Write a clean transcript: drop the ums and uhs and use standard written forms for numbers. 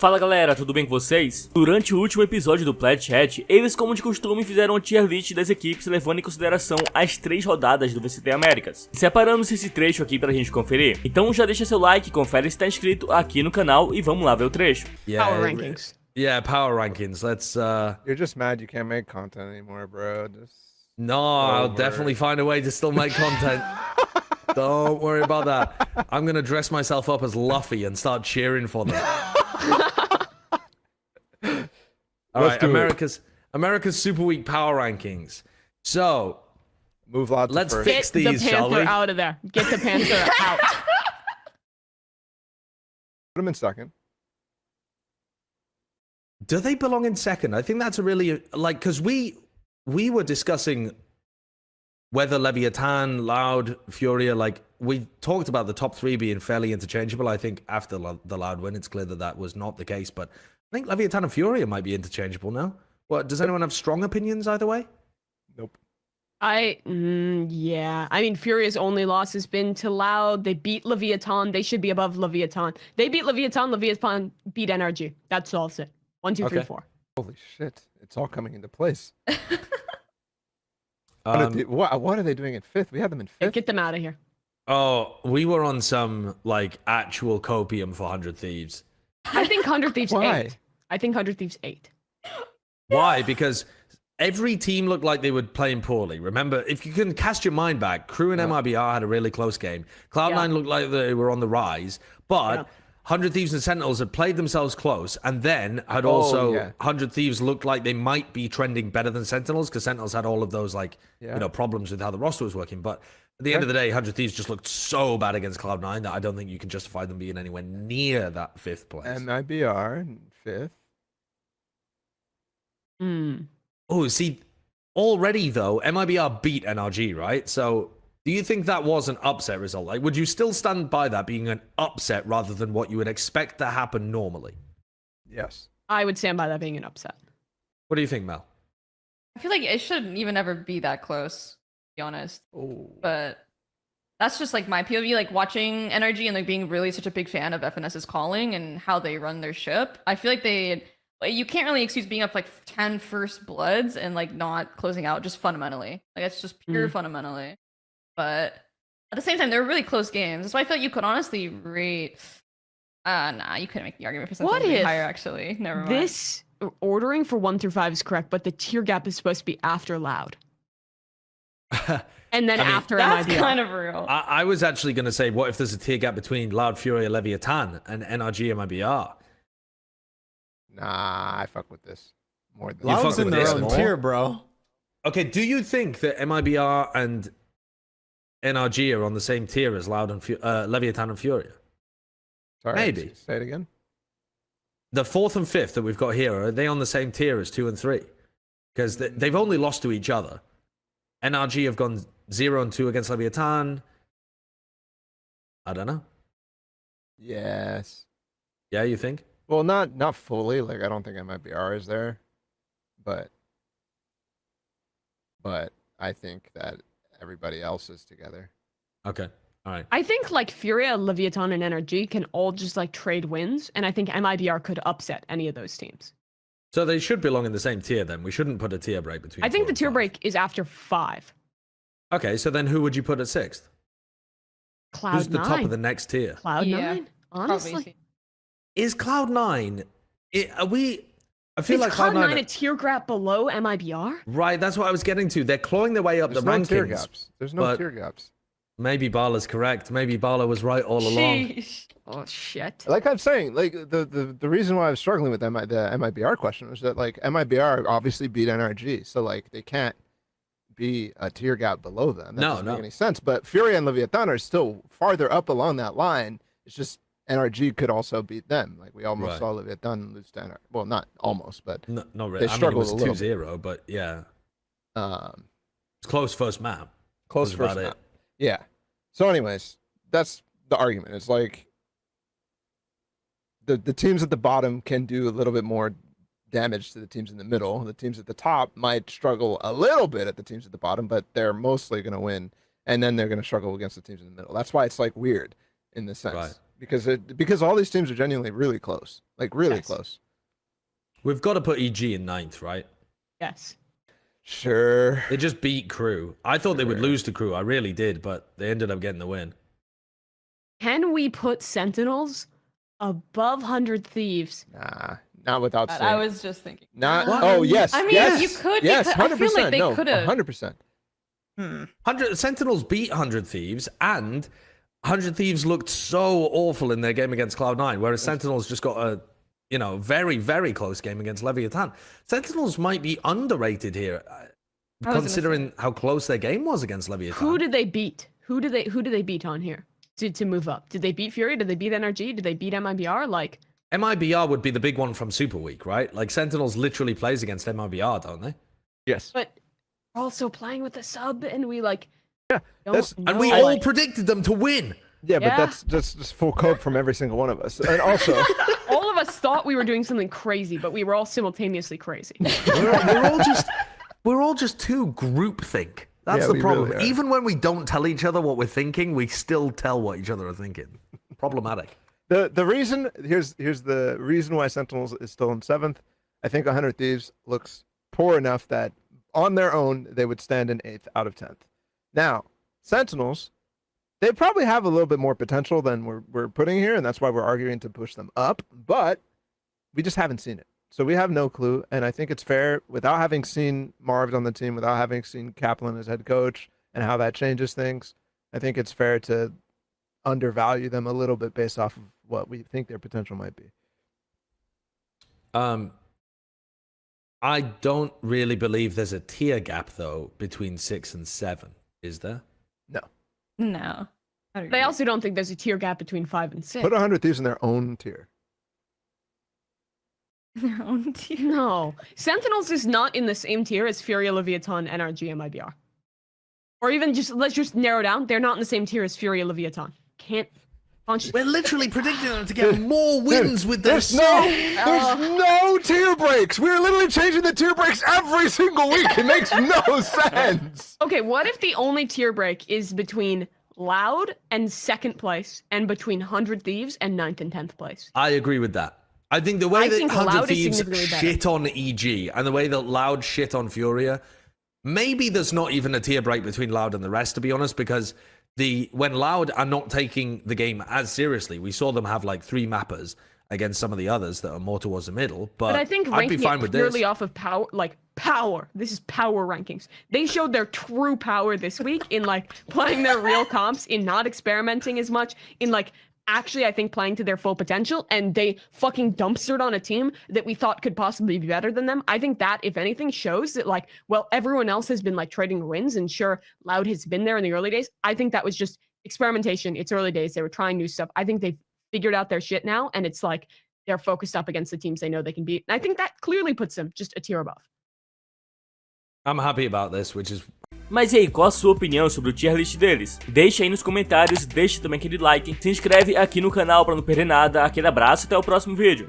Fala galera, tudo bem com vocês? Durante o último episódio do Plat Chat, eles como de costume fizeram a tier list das equipes levando em consideração as 3 rodadas do VCT Américas. Separamos esse trecho aqui pra gente conferir. Então já deixa seu like, confere se tá inscrito aqui no canal e vamos lá ver o trecho. Power rankings. Yeah, power rankings. Let's You're just mad you can't make content anymore, bro. No, I'll Over. definitely find a way to still make content. Don't worry about that. I'm gonna dress myself up as Luffy and start cheering for them. All right, America's Super Week power rankings. So Move lots let's first. fix Get the these, shall we? Panther out of there. Get the Panther out. Put him in second. Do they belong in second? I think that's a really because we were discussing whether Leviathan, Loud, Furia, we talked about the top 3 being fairly interchangeable. I think after the Loud win, it's clear that that was not the case. But I think Leviathan and Furia might be interchangeable now. What, does anyone have strong opinions either way? Nope. Yeah. I mean, Furia's only loss has been to Loud. They beat Leviathan. They should be above Leviathan. They beat Leviathan. Leviathan beat NRG. That solves it. 1, 2, 3, Okay. 4. Holy shit. It's all coming into place. Um, What are they doing in fifth? We had them in Hey, fifth. get them out of here. oh, we were on some actual copium for 100 Thieves. I think 100 Thieves Why? 8. I think 100 Thieves 8. Why? Because every team looked like they were playing poorly. Remember, if you can cast your mind back, Crew and MIBR had a really close game. Cloud9 looked like they were on the rise, but 100 Thieves and Sentinels had played themselves close, and then had also 100 Thieves looked like they might be trending better than Sentinels, because Sentinels had all of those problems with how the roster was working. But at the end of the day, 100 Thieves just looked so bad against Cloud9 that I don't think you can justify them being anywhere near that 5th place. MIBR in fifth. Oh, see, already though, MIBR beat NRG, right? So do you think that was an upset result? Would you still stand by that being an upset rather than what you would expect to happen normally? Yes. I would stand by that being an upset. What do you think, Mel? I feel like it shouldn't even ever be that close, to be honest. Oh. But that's just my POV, watching NRG and being really such a big fan of FNS's calling and how they run their ship. I feel like you can't really excuse being up 10 first bloods and not closing out just fundamentally. It's just pure fundamentally. But at the same time, they're really close games. That's why I feel like you could honestly rate. Nah, you couldn't make the argument for something What if higher. Actually, never mind. This ordering for 1 through 5 is correct, but the tier gap is supposed to be after Loud. And then I mean, after that's MIBR. kind of real. I was actually going to say, what if there's a tier gap between Loud, Fury, Leviathan, and NRG and MIBR? Nah, I fuck with this more than You fuck Loud's in with their this own more? tier, bro. Okay, do you think that MIBR and NRG are on the same tier as Loud and Leviathan and Furia? Sorry, Maybe. Say it again. The 4th and 5th that we've got here, are they on the same tier as 2 and 3? Because they've only lost to each other. NRG have gone 0 and 2 against Leviathan. I don't know. Yes. Yeah, you think? Well, not fully. I don't think MIBR is there, but I think that everybody else is together. Okay. All right. I think Furia, Leviathan, and NRG can all just trade wins, and I think MIBR could upset any of those teams. So they should belong in the same tier then. We shouldn't put a tier break between I think 4 the and tier 5. break is after 5. Okay, so then who would you put at 6th? Cloud9. Who's the top of the next tier? Cloud9? Yeah, Honestly. Probably. Is Cloud9... Are we... I feel Is like Cloud9 a tier gap below MIBR? Right, that's what I was getting to. They're clawing their way up There's the no rankings. tier gaps. There's no but- tier gaps. Maybe Bala's correct. Maybe Bala was right all along. Sheesh. Oh, shit. Like I'm saying, the reason why I was struggling with the MIBR question was that MIBR obviously beat NRG, so they can't be a tier gap below them. That doesn't make any sense. But Fury and Leviathan are still farther up along that line. It's just NRG could also beat them. We almost saw Leviathan lose to NRG. Well, not almost, but No, not really. they I mean, it struggled was a little 2-0, but yeah. um, It's close first map. close That's first about map. Yeah. So, anyways, that's the argument. It's the teams at the bottom can do a little bit more damage to the teams in the middle. The teams at the top might struggle a little bit at the teams at the bottom, but they're mostly going to win, and then they're going to struggle against the teams in the middle. That's why it's weird in this sense. Right. because all these teams are genuinely really close, like really Yes. close. We've got to put EG in 9th, right? Yes. Sure. They just beat Crew. I thought they would lose to Crew. I really did, but they ended up getting the win. Can we put Sentinels above 100 Thieves? Nah, not without saying. I was just thinking. Not. What? Oh yes. I mean, yes, you could, Yes, because I 100%. feel like they no, could've. 100%. 100 Sentinels beat 100 Thieves, and 100 Thieves looked so awful in their game against Cloud9, whereas Sentinels just got a, very, very close game against Leviathan. Sentinels might be underrated here, considering how close their game was against Leviathan. Who did they beat? Who did they beat on here to move up? Did they beat Fury? Did they beat NRG? Did they beat MIBR? Like MIBR would be the big one from Super Week, right? Like Sentinels literally plays against MIBR, don't they? Yes. but we're also playing with a sub, and we like that's- don't And we know, all like- predicted them to win. Yeah, but Yeah. that's just full code from every single one of us. And also, all of us thought we were doing something crazy, but we were all simultaneously crazy. We're all just too groupthink. That's Yeah, the we problem. really are. Even when we don't tell each other what we're thinking, we still tell what each other are thinking. Problematic. the reason here's the reason why Sentinels is still in 7th. I think 100 Thieves looks poor enough that on their own they would stand in 8th out of 10th. Now, Sentinels, they probably have a little bit more potential than we're putting here, and that's why we're arguing to push them up. But we just haven't seen it, so we have no clue. And I think it's fair, without having seen Marv's on the team, without having seen Kaplan as head coach, and how that changes things. I think it's fair to undervalue them a little bit based off of what we think their potential might be. I don't really believe there's a tier gap though between 6 and 7, is there? No. They also don't think there's a tier gap between 5 and 6. Put 100 Thieves in their own tier. their own team. No, Sentinels is not in the same tier as Furia, Leviathan, NRG, and MIBR. Or even let's just narrow down. They're not in the same tier as Furia, Leviathan. Can't. We're literally predicting them to get more wins with their There's no tier breaks. We're literally changing the tier breaks every single week. It makes no sense. Okay, what if the only tier break is between Loud and 2nd place, and between 100 Thieves and 9th and 10th place? I agree with that. I think the way I that think 100 Loud is Thieves significantly better. shit on EG and the way that Loud shit on Furia, maybe there's not even a tier break between Loud and the rest, to be honest, because when Loud are not taking the game as seriously, we saw them have like 3 mappers against some of the others that are more towards the middle. But I think I'd be ranking fine it with purely this. off of power, like power. This is power rankings. They showed their true power this week in like playing their real comps, in not experimenting as much, in like actually I think playing to their full potential, and they fucking dumpstered on a team that we thought could possibly be better than them. I think that, if anything, shows that like, well, everyone else has been like trading wins, and sure, Loud has been there in the early days. I think that was just experimentation. It's early days. They were trying new stuff. I think they've figured out their shit now, and it's like they're focused up against the teams they know they can beat. And I think that clearly puts them just a tier above. I'm happy about this, which is... Mas e aí, qual a sua opinião sobre o tier list deles? Deixa aí nos comentários, deixa também aquele like, se inscreve aqui no canal para não perder nada, aquele abraço e até o próximo vídeo.